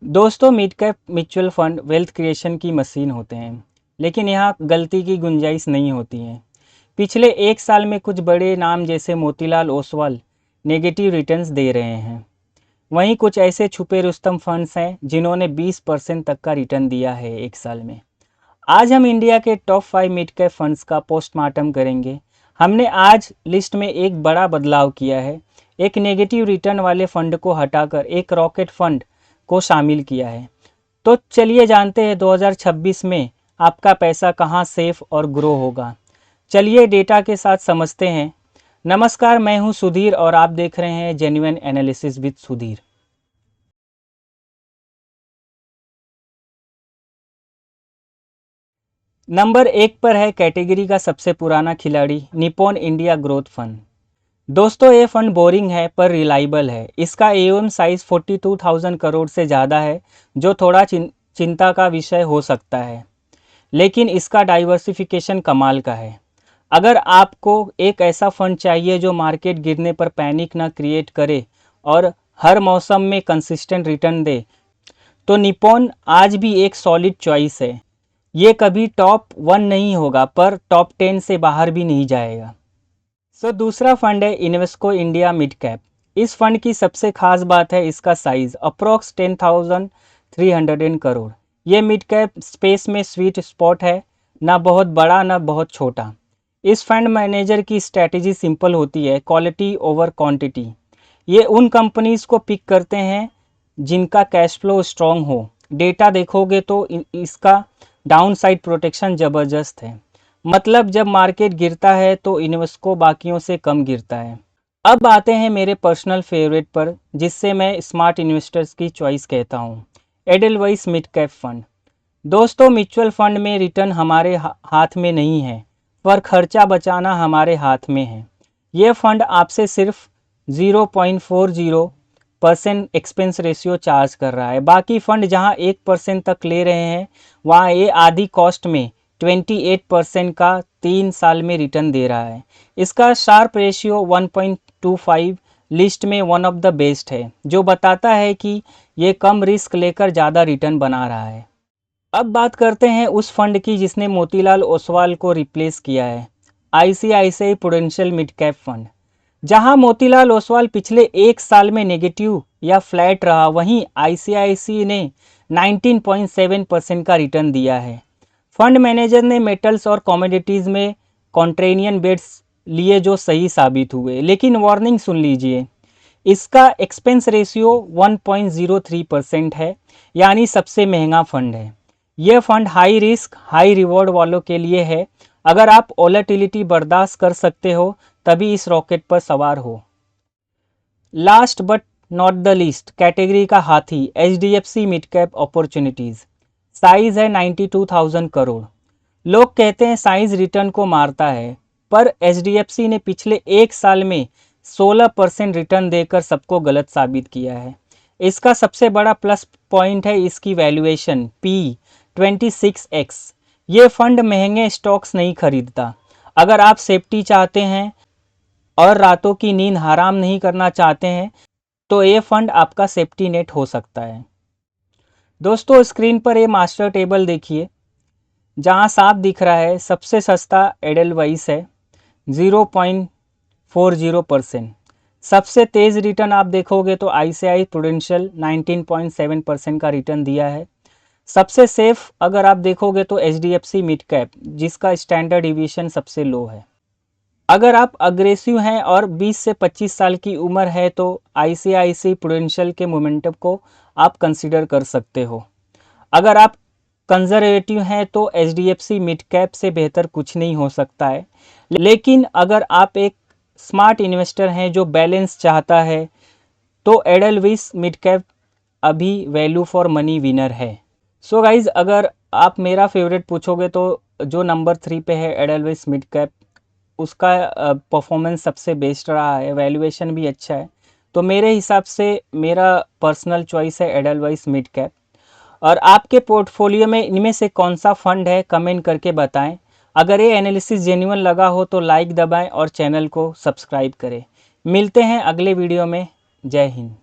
दोस्तों, mid cap mutual fund wealth creation की machine होते हैं, लेकिन यहाँ गलती की गुंजाइश नहीं होती है। पिछले एक साल में कुछ बड़े नाम जैसे मोतीलाल ओसवाल नेगेटिव रिटर्न्स दे रहे हैं। वहीं कुछ ऐसे छुपे रुस्तम फंड्स हैं जिन्होंने 20% तक का रिटर्न दिया है एक साल में। आज हम इंडिया के टॉप 5 मिड कैप फंड्स का पोस्टमार्टम करेंगे। हमने आज लिस्ट में एक बड़ा बदलाव किया है। एक नेगेटिव रिटर्न वाले फंड को हटाकर एक रॉकेट फंड को शामिल किया है। तो चलिए जानते हैं 2026 में आपका पैसा कहां सेफ और ग्रो होगा। चलिए डेटा के साथ समझते हैं। नमस्कार, मैं हूं सुधीर और आप देख रहे हैं genuine analysis with Sudhir. Number 1 पर है कैटेगरी का सबसे पुराना खिलाड़ी निप्पॉन इंडिया ग्रोथ फंड। दोस्तों, ये फंड बोरिंग है पर रिलायबल है। इसका एओएम साइज 42,000 करोड़ से ज़्यादा है, जो थोड़ा चिंता का विषय हो सकता है, लेकिन इसका डाइवर्सिफिकेशन कमाल का है। अगर आपको एक ऐसा फंड चाहिए जो मार्केट गिरने पर पैनिक ना क्रिएट करे और हर मौसम में कंसिस्टेंट रिटर्न दे, तो निप्पॉन आज भी एक सॉलिड चॉइस है। ये कभी टॉप 1 नहीं होगा पर टॉप 10 से बाहर भी नहीं जाएगा। दूसरा फंड है इन्वेस्को इंडिया मिड कैप। इस फंड की सबसे खास बात है इसका साइज अप्रॉक्स 10,300 करोड़। ये मिड कैप स्पेस में स्वीट स्पॉट है, ना बहुत बड़ा ना बहुत छोटा। इस फंड मैनेजर की स्ट्रैटेजी सिंपल होती है, क्वालिटी ओवर क्वांटिटी। ये उन कंपनीज को पिक करते हैं जिनका कैश फ्लो स्ट्रॉन्ग हो। डेटा देखोगे तो इसका डाउनसाइड प्रोटेक्शन ज़बरदस्त है। मतलब जब मार्केट गिरता है तो इन्वेस्को बाकियों से कम गिरता है। अब आते हैं मेरे पर्सनल फेवरेट पर, जिससे मैं स्मार्ट इन्वेस्टर्स की चॉइस कहता हूँ, एडलवाइस मिड कैप फंड। दोस्तों, म्यूचुअल फंड में रिटर्न हमारे हाथ में नहीं है, पर खर्चा बचाना हमारे हाथ में है। ये फंड आपसे सिर्फ 0.40% एक्सपेंस रेशियो चार्ज कर रहा है। बाकी फंड जहां 1% तक ले रहे हैं, वहां ये आधी कॉस्ट में 28% का 3 साल में रिटर्न दे रहा है। इसका शार्प रेशियो 1.25 लिस्ट में वन ऑफ द बेस्ट है, जो बताता है कि ये कम रिस्क लेकर ज़्यादा रिटर्न बना रहा है। अब बात करते हैं उस फंड की जिसने मोतीलाल ओसवाल को रिप्लेस किया है, ICICI prudential mid cap fund. जहां मोतीलाल ओसवाल पिछले एक साल में नेगेटिव या फ्लैट रहा, वहीं आईसीआईसीआई ने 19.7% का रिटर्न दिया है। फंड मैनेजर ने मेटल्स और कमोडिटीज़ में कॉन्ट्रेनियन बेट्स लिए जो सही साबित हुए, लेकिन वार्निंग सुन लीजिए, इसका एक्सपेंस रेशियो 1.03% है, यानी सबसे महंगा फंड है। यह fund high risk high reward वालों के लिए है। अगर आप वोलेटिलिटी बर्दाश्त कर सकते हो तभी इस रॉकेट पर सवार हो। Last but not the least category का हाथी HDFC mid cap opportunities. Size है 92,000 करोड़। लोग कहते हैं साइज रिटर्न को मारता है, पर एचडीएफसी ने पिछले एक साल में 16% रिटर्न देकर सबको गलत साबित किया है। इसका सबसे बड़ा प्लस पॉइंट है इसकी वैल्यूएशन पी 26x। ये फंड महंगे स्टॉक्स नहीं खरीदता। अगर आप सेफ्टी चाहते हैं और रातों की नींद हराम नहीं करना चाहते हैं, तो ये फंड आपका सेफ्टी नेट हो सकता है। दोस्तों, स्क्रीन पर ये मास्टर टेबल देखिए, जहां साफ दिख रहा है सबसे सस्ता एडलवाइस है 0.40%। सबसे तेज़ रिटर्न आप देखोगे तो आईसीआई प्रूडेंशियल 19.7% का रिटर्न दिया है। सबसे सेफ अगर आप देखोगे तो एचडीएफसी मिड कैप, जिसका स्टैंडर्ड डिवीजन सबसे लो है। अगर आप अग्रेसिव हैं और 20 से 25 साल की उम्र है तो आईसीआईसी प्रूडेंशियल के मोमेंटम को आप कंसीडर कर सकते हो। अगर आप कंजर्वेटिव हैं तो एचडीएफसी मिड कैप से बेहतर कुछ नहीं हो सकता है। लेकिन अगर आप एक स्मार्ट इन्वेस्टर हैं जो बैलेंस चाहता है, तो एडलवाइस मिड कैप अभी वैल्यू फॉर मनी विनर है। सो गाइज, अगर आप मेरा फेवरेट पूछोगे तो जो नंबर 3 पे है एडलवाइस मिड कैप, उसका परफॉर्मेंस सबसे बेस्ट रहा है, वैल्यूएशन भी अच्छा है। तो मेरे हिसाब से मेरा पर्सनल चॉइस है एडलवाइस मिड कैप। और आपके पोर्टफोलियो में इनमें से कौन सा फंड है, कमेंट करके बताएं। अगर ये एनालिसिस जेन्युइन लगा हो तो लाइक दबाएं और चैनल को सब्सक्राइब करें। मिलते हैं अगले वीडियो में। जय हिंद।